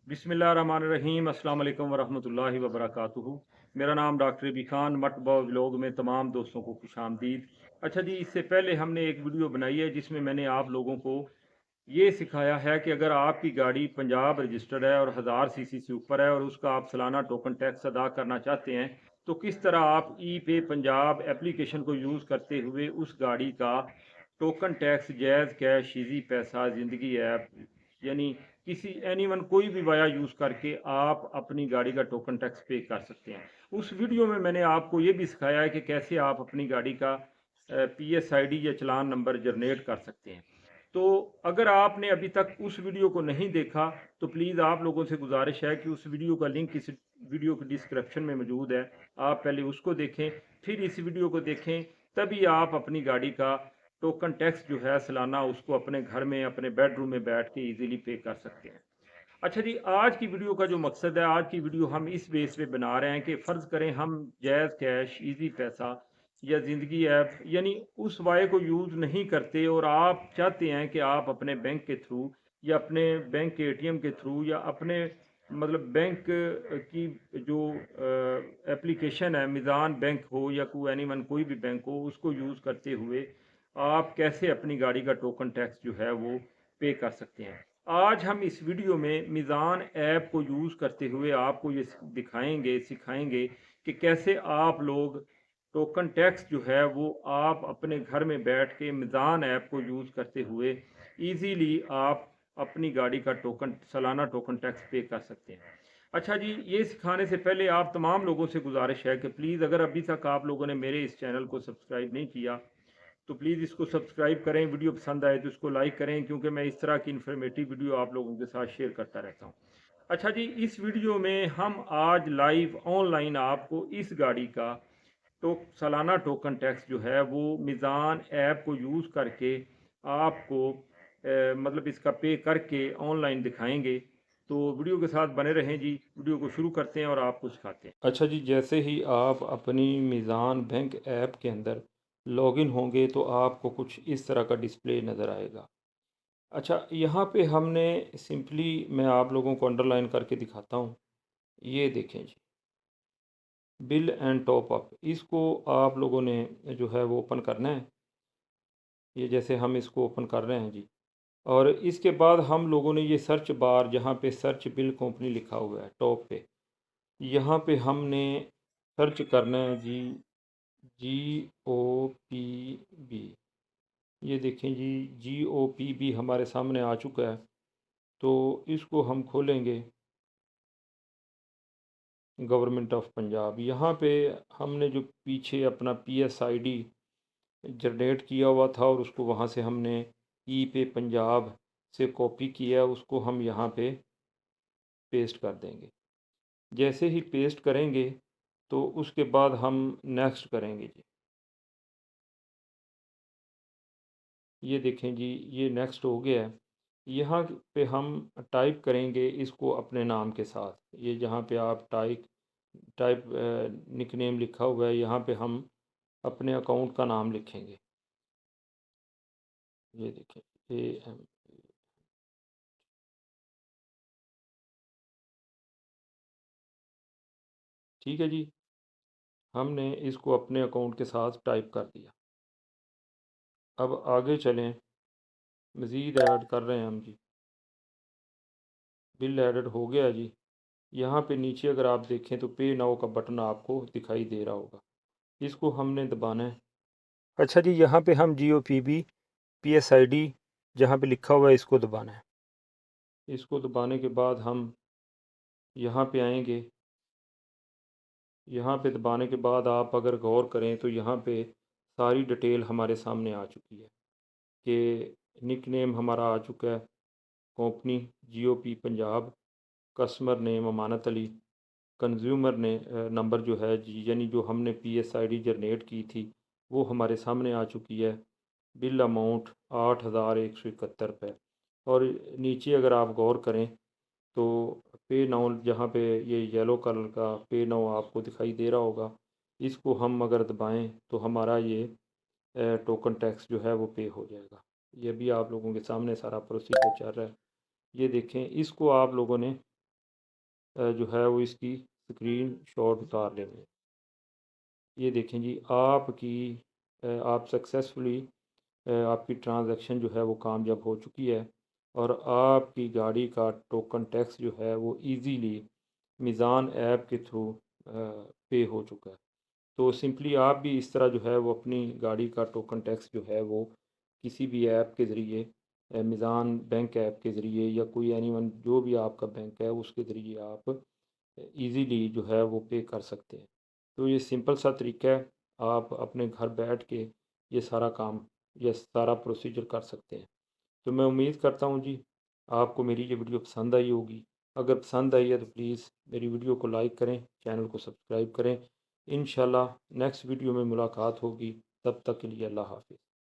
बिस्मिल्लाहिर्रहमानिर्रहीम अस्सलाम वालेकुम वरहमतुल्लाहि वबरकातुहू। मेरा नाम डॉक्टर रबी खान मटबा व्लॉग में तमाम दोस्तों को खुशामदीद। अच्छा जी, इससे पहले हमने एक वीडियो बनाई है जिसमें मैंने आप लोगों को ये सिखाया है कि अगर आपकी गाड़ी पंजाब रजिस्टर्ड है और 1000 सीसी से ऊपर है और उसका आप सालाना टोकन टैक्स अदा करना चाहते हैं, तो किस तरह आप ई पे पंजाब एप्लीकेशन को यूज़ करते हुए उस गाड़ी का token tax jazz cash easy पैसा ज़िंदगी ऐप यानी किसी एनीवन कोई भी वाया यूज़ करके आप अपनी गाड़ी का टोकन टैक्स पे कर सकते हैं। उस वीडियो में मैंने आपको ये भी सिखाया है कि कैसे आप अपनी गाड़ी का PSID या चालान नंबर जनरेट कर सकते हैं। तो अगर आपने अभी तक उस वीडियो को नहीं देखा तो प्लीज़ आप लोगों से गुजारिश है कि उस वीडियो का लिंक इस वीडियो की डिस्क्रिप्शन में मौजूद है। आप पहले उसको देखें, फिर इस वीडियो को देखें, तभी आप अपनी गाड़ी का टोकन टैक्स जो है सालाना उसको अपने घर में अपने बेडरूम में बैठ के इजीली पे कर सकते हैं। अच्छा जी, आज की वीडियो का जो मकसद है, आज की वीडियो हम इस बेस पे बना रहे हैं कि फ़र्ज़ करें हम जैज़ कैश इजी पैसा या ज़िंदगी ऐप यानी उस वाई को यूज़ नहीं करते और आप चाहते हैं कि आप अपने बैंक के थ्रू या अपने बैंक के ATM के थ्रू या अपने मतलब बैंक की जो एप्लीकेशन है, मीज़ान बैंक हो या कोई एनीवन कोई भी बैंक हो, उसको यूज़ करते हुए आप कैसे अपनी गाड़ी का टोकन टैक्स जो है वो पे कर सकते हैं। आज हम इस वीडियो में मीज़ान ऐप को यूज़ करते हुए आपको ये दिखाएंगे सिखाएंगे कि कैसे आप लोग टोकन टैक्स जो है वो आप अपने घर में बैठ के मीज़ान ऐप को यूज़ करते हुए इजीली आप अपनी गाड़ी का टोकन सालाना टोकन टैक्स पे कर सकते हैं। अच्छा जी, ये सिखाने से पहले आप तमाम लोगों से गुजारिश है कि प्लीज़ अगर अभी तक आप लोगों ने मेरे इस चैनल को सब्सक्राइब नहीं किया तो प्लीज़ इसको सब्सक्राइब करें। वीडियो पसंद आए तो इसको लाइक करें, क्योंकि मैं इस तरह की इन्फॉर्मेटिव वीडियो आप लोगों के साथ शेयर करता रहता हूँ। अच्छा जी, इस वीडियो में हम आज लाइव ऑनलाइन आपको इस गाड़ी का तो सालाना टोकन टैक्स जो है वो मीज़ान ऐप को यूज़ करके आपको मतलब इसका पे करके ऑनलाइन दिखाएंगे। तो वीडियो के साथ बने रहें जी। वीडियो को शुरू करते हैं और आपको सिखाते हैं। अच्छा जी, जैसे ही आप अपनी मीज़ान बैंक ऐप के अंदर लॉगिन होंगे तो आपको कुछ इस तरह का डिस्प्ले नज़र आएगा। अच्छा, यहाँ पे हमने सिंपली मैं आप लोगों को अंडरलाइन करके दिखाता हूँ। ये देखें जी, बिल एंड टॉप अप, इसको आप लोगों ने जो है वो ओपन करना है। ये जैसे हम इसको ओपन कर रहे हैं जी, और इसके बाद हम लोगों ने ये सर्च बार जहाँ पे सर्च बिल कंपनी लिखा हुआ है टॉप पे, यहाँ पे हमने सर्च करना है जी, GOPB। ये देखें जी, GOPB हमारे सामने आ चुका है। तो इसको हम खोलेंगे, गवर्नमेंट ऑफ पंजाब। यहाँ पे हमने जो पीछे अपना PSID जनरेट किया हुआ था और उसको वहाँ से हमने ई पे पंजाब से कॉपी किया, उसको हम यहाँ पे पेस्ट कर देंगे। जैसे ही पेस्ट करेंगे तो उसके बाद हम नेक्स्ट करेंगे जी। ये देखें जी, ये नेक्स्ट हो गया है। यहाँ पे हम टाइप करेंगे इसको अपने नाम के साथ। ये जहाँ पे आप टाइप टाइप निकनेम लिखा हुआ है, यहाँ पे हम अपने अकाउंट का नाम लिखेंगे। ये देखें, AM। ठीक है जी, हमने इसको अपने अकाउंट के साथ टाइप कर दिया। अब आगे चलें, मज़ीद ऐड कर रहे हैं हम जी। बिल एडेड हो गया जी। यहाँ पे नीचे अगर आप देखें तो पे नाउ का बटन आपको दिखाई दे रहा होगा, इसको हमने दबाना है। अच्छा जी, यहाँ पे हम GOPB PSID जहाँ पे लिखा हुआ है इसको दबाना है। इसको दबाने के बाद हम यहाँ पे आएंगे। यहाँ पे दबाने के बाद आप अगर गौर करें तो यहाँ पे सारी डिटेल हमारे सामने आ चुकी है कि निक नेम हमारा आ चुका है, company GOP Punjab, customer name Amanat Ali, consumer ने नंबर जो है यानी जो हमने PSID जनरेट की थी वो हमारे सामने आ चुकी है। बिल अमाउंट 8,171 रुपये। और नीचे अगर आप गौर करें तो पे नाउ, जहाँ पे ये येलो कलर का पे नाउ आपको दिखाई दे रहा होगा, इसको हम अगर दबाएं तो हमारा ये टोकन टैक्स जो है वो पे हो जाएगा। ये भी आप लोगों के सामने सारा प्रोसीजर चल रहा है। ये देखें, इसको आप लोगों ने जो है वो इसकी स्क्रीन शॉट उतार लेंगे। ये देखें जी, आप सक्सेसफुली आपकी ट्रांजैक्शन जो है वो कामयाब हो चुकी है और आपकी गाड़ी का टोकन टैक्स जो है वो इजीली मीज़ान ऐप के थ्रू पे हो चुका है। तो सिंपली आप भी इस तरह जो है वो अपनी गाड़ी का टोकन टैक्स जो है वो किसी भी ऐप के ज़रिए, मीज़ान बैंक ऐप के ज़रिए या कोई एनीवन जो भी आपका बैंक है उसके ज़रिए आप इजीली जो है वो पे कर सकते हैं। तो ये सिंपल सा तरीका है, आप अपने घर बैठ के ये सारा काम, ये सारा प्रोसीजर कर सकते हैं। तो मैं उम्मीद करता हूँ जी, आपको मेरी ये वीडियो पसंद आई होगी। अगर पसंद आई है तो प्लीज़ मेरी वीडियो को लाइक करें, चैनल को सब्सक्राइब करें। इंशाल्लाह नेक्स्ट वीडियो में मुलाकात होगी, तब तक के लिए अल्लाह हाफ़िज़।